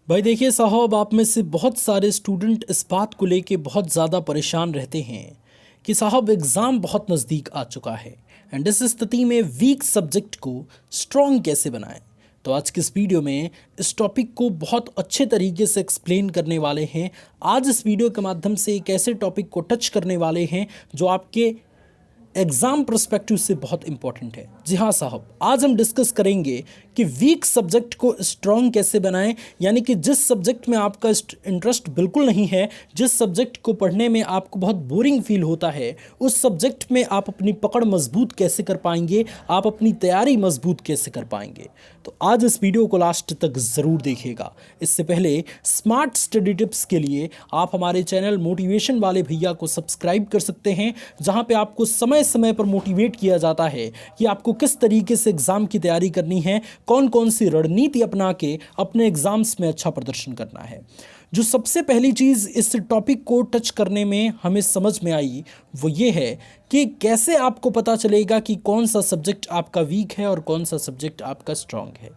भाई देखिए साहब, आप में से बहुत सारे स्टूडेंट इस बात को लेके बहुत ज़्यादा परेशान रहते हैं कि साहब एग्ज़ाम बहुत नज़दीक आ चुका है एंड इस स्थिति में वीक सब्जेक्ट को स्ट्रॉन्ग कैसे बनाएं। तो आज की इस वीडियो में इस टॉपिक को बहुत अच्छे तरीके से एक्सप्लेन करने वाले हैं। आज इस वीडियो के माध्यम से एक ऐसे टॉपिक को टच करने वाले हैं जो आपके एग्ज़ाम पर्सपेक्टिव से बहुत इंपॉर्टेंट है। जी हाँ साहब, आज हम डिस्कस करेंगे कि वीक सब्जेक्ट को स्ट्रॉन्ग कैसे बनाएं, यानी कि जिस सब्जेक्ट में आपका इंटरेस्ट बिल्कुल नहीं है, जिस सब्जेक्ट को पढ़ने में आपको बहुत बोरिंग फील होता है, उस सब्जेक्ट में आप अपनी पकड़ मजबूत कैसे कर पाएंगे, आप अपनी तैयारी मजबूत कैसे कर पाएंगे। तो आज इस वीडियो को लास्ट तक ज़रूर देखिएगा। इससे पहले स्मार्ट स्टडी टिप्स के लिए आप हमारे चैनल मोटिवेशन वाले भैया को सब्सक्राइब कर सकते हैं, जहां पे आपको समय समय पर मोटिवेट किया जाता है कि आपको किस तरीके से एग्ज़ाम की तैयारी करनी है, कौन कौन सी रणनीति अपना के अपने एग्ज़ाम्स में अच्छा प्रदर्शन करना है। जो सबसे पहली चीज़ इस टॉपिक को टच करने में हमें समझ में आई वो ये है कि कैसे आपको पता चलेगा कि कौन सा सब्जेक्ट आपका वीक है और कौन सा सब्जेक्ट आपका स्ट्रांग है।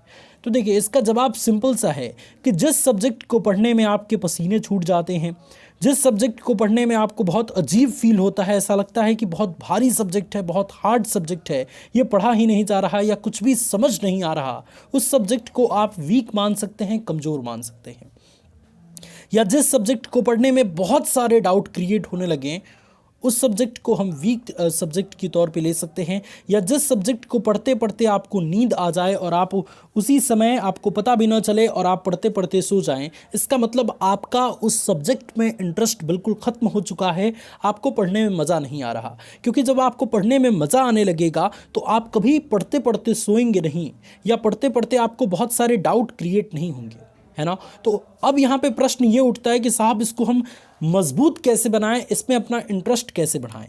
तो देखिए, इसका जवाब सिंपल सा है कि जिस सब्जेक्ट को पढ़ने में आपके पसीने छूट जाते हैं, जिस सब्जेक्ट को पढ़ने में आपको बहुत अजीब फील होता है, ऐसा लगता है कि बहुत भारी सब्जेक्ट है, बहुत हार्ड सब्जेक्ट है, ये पढ़ा ही नहीं जा रहा या कुछ भी समझ नहीं आ रहा, उस सब्जेक्ट को आप वीक मान सकते हैं, कमज़ोर मान सकते हैं। या जिस सब्जेक्ट को पढ़ने में बहुत सारे डाउट क्रिएट होने लगे, उस सब्जेक्ट को हम वीक सब्जेक्ट के तौर पे ले सकते हैं। या जिस सब्जेक्ट को पढ़ते पढ़ते आपको नींद आ जाए और आप उसी समय आपको पता भी ना चले और आप पढ़ते पढ़ते सो जाएं, इसका मतलब आपका उस सब्जेक्ट में इंटरेस्ट बिल्कुल ख़त्म हो चुका है, आपको पढ़ने में मज़ा नहीं आ रहा। क्योंकि जब आपको पढ़ने में मज़ा आने लगेगा तो आप कभी पढ़ते पढ़ते सोएंगे नहीं, या पढ़ते पढ़ते आपको बहुत सारे डाउट क्रिएट नहीं होंगे, है ना। तो अब यहाँ पे प्रश्न ये उठता है कि साहब इसको हम मजबूत कैसे बनाएं, इसमें अपना इंटरेस्ट कैसे बढ़ाएं।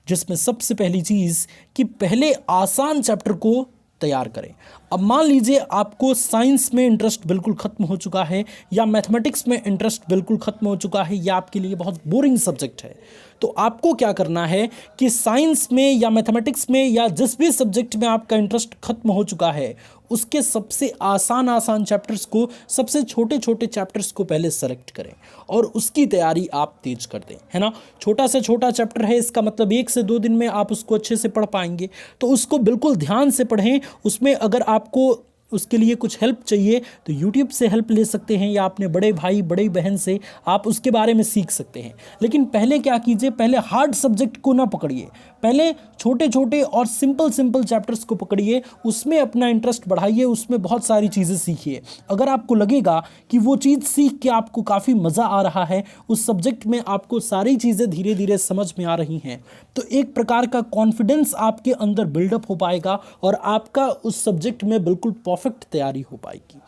जिसमें सबसे पहली चीज़ कि पहले आसान चैप्टर को तैयार करें। अब मान लीजिए आपको साइंस में इंटरेस्ट बिल्कुल ख़त्म हो चुका है, या मैथमेटिक्स में इंटरेस्ट बिल्कुल ख़त्म हो चुका है, या आपके लिए बहुत बोरिंग सब्जेक्ट है। तो आपको क्या करना है कि साइंस में या मैथमेटिक्स में या जिस भी सब्जेक्ट में आपका इंटरेस्ट ख़त्म हो चुका है, उसके सबसे आसान चैप्टर्स को, सबसे छोटे छोटे चैप्टर्स को पहले सेलेक्ट करें और उसकी तैयारी आप तेज कर दें, है ना। छोटा से छोटा चैप्टर है, इसका मतलब 1 से 2 दिन में आप उसको अच्छे से पढ़ पाएंगे, तो उसको बिल्कुल ध्यान से पढ़ें। उसमें अगर आपको उसके लिए कुछ हेल्प चाहिए तो यूट्यूब से हेल्प ले सकते हैं, या अपने बड़े भाई बड़ी बहन से आप उसके बारे में सीख सकते हैं। लेकिन पहले क्या कीजिए, पहले हार्ड सब्जेक्ट को ना पकड़िए, पहले छोटे छोटे और सिंपल चैप्टर्स को पकड़िए, उसमें अपना इंटरेस्ट बढ़ाइए, उसमें बहुत सारी चीज़ें सीखिए। अगर आपको लगेगा कि वो चीज़ सीख के आपको काफ़ी मज़ा आ रहा है, उस सब्जेक्ट में आपको सारी चीज़ें धीरे धीरे समझ में आ रही हैं, तो एक प्रकार का कॉन्फिडेंस आपके अंदर बिल्डअप हो पाएगा और आपका उस सब्जेक्ट में बिल्कुल परफेक्ट तैयारी हो पाएगी।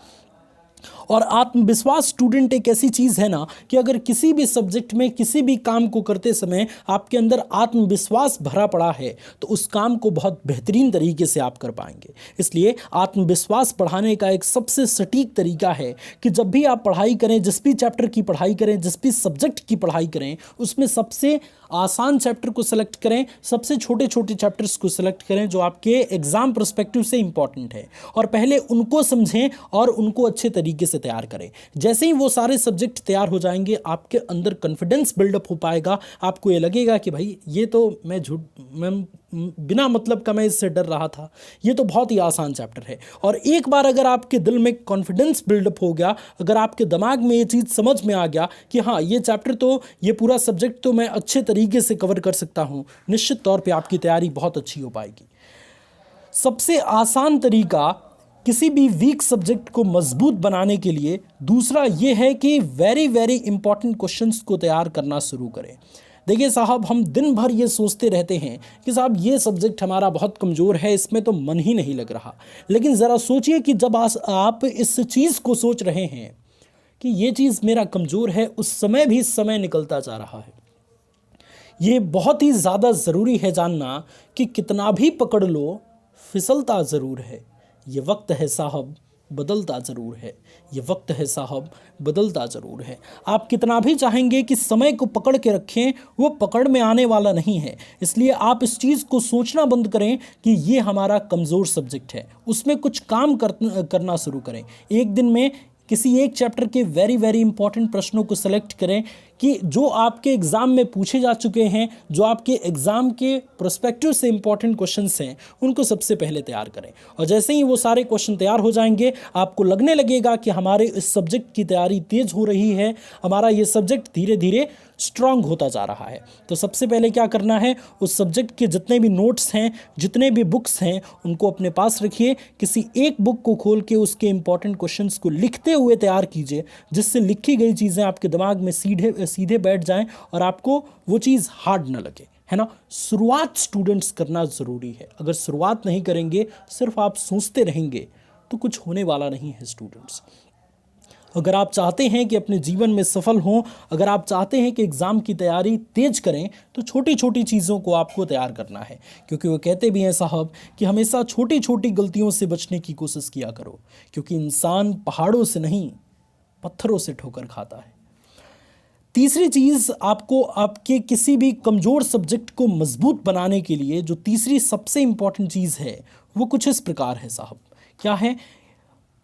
और आत्मविश्वास स्टूडेंट एक ऐसी चीज़ है ना कि अगर किसी भी सब्जेक्ट में किसी भी काम को करते समय आपके अंदर आत्मविश्वास भरा पड़ा है, तो उस काम को बहुत बेहतरीन तरीके से आप कर पाएंगे। इसलिए आत्मविश्वास बढ़ाने का एक सबसे सटीक तरीका है कि जब भी आप पढ़ाई करें, जिस भी चैप्टर की पढ़ाई करें, जिस भी सब्जेक्ट की पढ़ाई करें, उसमें सबसे आसान चैप्टर को सेलेक्ट करें, सबसे छोटे छोटे चैप्टर्स को सेलेक्ट करें जो आपके एग्ज़ाम पर्सपेक्टिव से इंपॉर्टेंट है, और पहले उनको समझें और उनको अच्छे तरीके से तैयार करें। जैसे ही वो सारे सब्जेक्ट तैयार हो जाएंगे, आपके अंदर कॉन्फिडेंस बिल्डअप हो पाएगा। आपको ये लगेगा कि भाई ये तो मैं बिना मतलब का मैं इससे डर रहा था, ये तो बहुत ही आसान चैप्टर है। और एक बार अगर आपके दिल में कॉन्फिडेंस बिल्डअप हो गया, अगर आपके दिमाग में ये चीज़ समझ में आ गया कि हाँ ये चैप्टर तो, ये पूरा सब्जेक्ट तो मैं अच्छे तरीके से कवर कर सकता हूँ, निश्चित तौर पे आपकी तैयारी बहुत अच्छी हो पाएगी। सबसे आसान तरीका किसी भी वीक सब्जेक्ट को मजबूत बनाने के लिए दूसरा ये है कि वेरी वेरी इंपॉर्टेंट क्वेश्चंस को तैयार करना शुरू करें। देखिए साहब, हम दिन भर ये सोचते रहते हैं कि साहब ये सब्जेक्ट हमारा बहुत कमज़ोर है, इसमें तो मन ही नहीं लग रहा। लेकिन ज़रा सोचिए कि जब आप इस चीज़ को सोच रहे हैं कि ये चीज़ मेरा कमज़ोर है, उस समय भी समय निकलता जा रहा है। ये बहुत ही ज़्यादा ज़रूरी है जानना कि कितना भी पकड़ लो, फिसलता ज़रूर है। ये वक्त है साहब, बदलता ज़रूर है। ये वक्त है साहब, बदलता ज़रूर है। आप कितना भी चाहेंगे कि समय को पकड़ के रखें, वो पकड़ में आने वाला नहीं है। इसलिए आप इस चीज़ को सोचना बंद करें कि ये हमारा कमज़ोर सब्जेक्ट है, उसमें कुछ काम करना शुरू करें। एक दिन में किसी एक चैप्टर के वेरी वेरी इंपॉर्टेंट प्रश्नों को सेलेक्ट करें कि जो आपके एग्ज़ाम में पूछे जा चुके हैं, जो आपके एग्ज़ाम के प्रोस्पेक्टिव से इंपॉर्टेंट क्वेश्चंस हैं, उनको सबसे पहले तैयार करें। और जैसे ही वो सारे क्वेश्चन तैयार हो जाएंगे, आपको लगने लगेगा कि हमारे इस सब्जेक्ट की तैयारी तेज़ हो रही है, हमारा ये सब्जेक्ट धीरे धीरे स्ट्रांग होता जा रहा है। तो सबसे पहले क्या करना है, उस सब्जेक्ट के जितने भी नोट्स हैं, जितने भी बुक्स हैं, उनको अपने पास रखिए। किसी एक बुक को खोल के उसके इंपॉर्टेंट क्वेश्चंस को लिखते हुए तैयार कीजिए, जिससे लिखी गई चीज़ें आपके दिमाग में सीधे बैठ जाएं और आपको वो चीज़ हार्ड ना लगे, है ना। शुरुआत स्टूडेंट्स करना ज़रूरी है। अगर शुरुआत नहीं करेंगे, सिर्फ आप सोचते रहेंगे, तो कुछ होने वाला नहीं है स्टूडेंट्स। अगर आप चाहते हैं कि अपने जीवन में सफल हों, अगर आप चाहते हैं कि एग्ज़ाम की तैयारी तेज करें, तो छोटी छोटी चीज़ों को आपको तैयार करना है। क्योंकि वो कहते भी हैं साहब कि हमेशा छोटी छोटी गलतियों से बचने की कोशिश किया करो, क्योंकि इंसान पहाड़ों से नहीं, पत्थरों से ठोकर खाता है। तीसरी चीज़, आपको आपके किसी भी कमज़ोर सब्जेक्ट को मजबूत बनाने के लिए जो तीसरी सबसे इम्पॉर्टेंट चीज़ है, वो कुछ इस प्रकार है साहब। क्या है?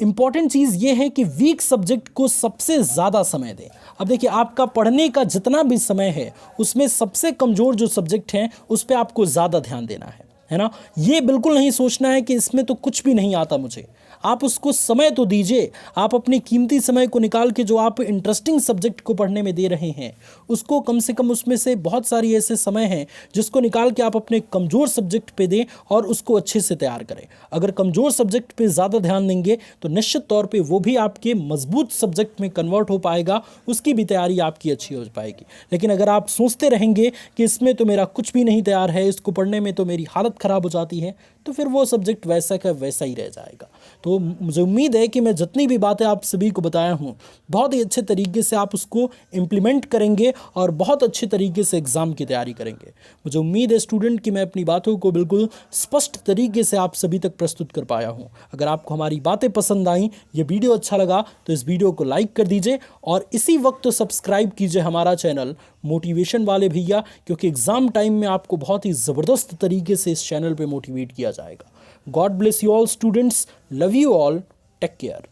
इम्पॉर्टेंट चीज़ ये है कि वीक सब्जेक्ट को सबसे ज़्यादा समय दें। अब देखिए, आपका पढ़ने का जितना भी समय है, उसमें सबसे कमज़ोर जो सब्जेक्ट हैं, उस पर आपको ज़्यादा ध्यान देना है ना। ये बिल्कुल नहीं सोचना है कि इसमें तो कुछ भी नहीं आता मुझे। आप उसको समय तो दीजिए। आप अपने कीमती समय को निकाल के जो आप इंटरेस्टिंग सब्जेक्ट को पढ़ने में दे रहे हैं, उसको कम से कम, उसमें से बहुत सारी ऐसे समय हैं जिसको निकाल के आप अपने कमज़ोर सब्जेक्ट पे दें और उसको अच्छे से तैयार करें। अगर कमज़ोर सब्जेक्ट पे ज़्यादा ध्यान देंगे तो निश्चित तौर पे वो भी आपके मजबूत सब्जेक्ट में कन्वर्ट हो पाएगा, उसकी भी तैयारी आपकी अच्छी हो पाएगी। लेकिन अगर आप सोचते रहेंगे कि इसमें तो मेरा कुछ भी नहीं तैयार है, इसको पढ़ने में तो मेरी हालत ख़राब हो जाती है, तो फिर वो सब्जेक्ट वैसा का वैसा ही रह जाएगा। तो मुझे उम्मीद है कि मैं जितनी भी बातें आप सभी को बताया हूँ, बहुत ही अच्छे तरीके से आप उसको इम्प्लीमेंट करेंगे और बहुत अच्छे तरीके से एग्ज़ाम की तैयारी करेंगे। मुझे उम्मीद है स्टूडेंट कि मैं अपनी बातों को बिल्कुल स्पष्ट तरीके से आप सभी तक प्रस्तुत कर पाया हूँ। अगर आपको हमारी बातें पसंद आई, ये वीडियो अच्छा लगा, तो इस वीडियो को लाइक कर दीजिए और इसी वक्त सब्सक्राइब कीजिए हमारा चैनल मोटिवेशन वाले भैया, क्योंकि एग्ज़ाम टाइम में आपको बहुत ही ज़बरदस्त तरीके से इस चैनल पे मोटिवेट किया जाएगा। God bless you all students, love you all, take care.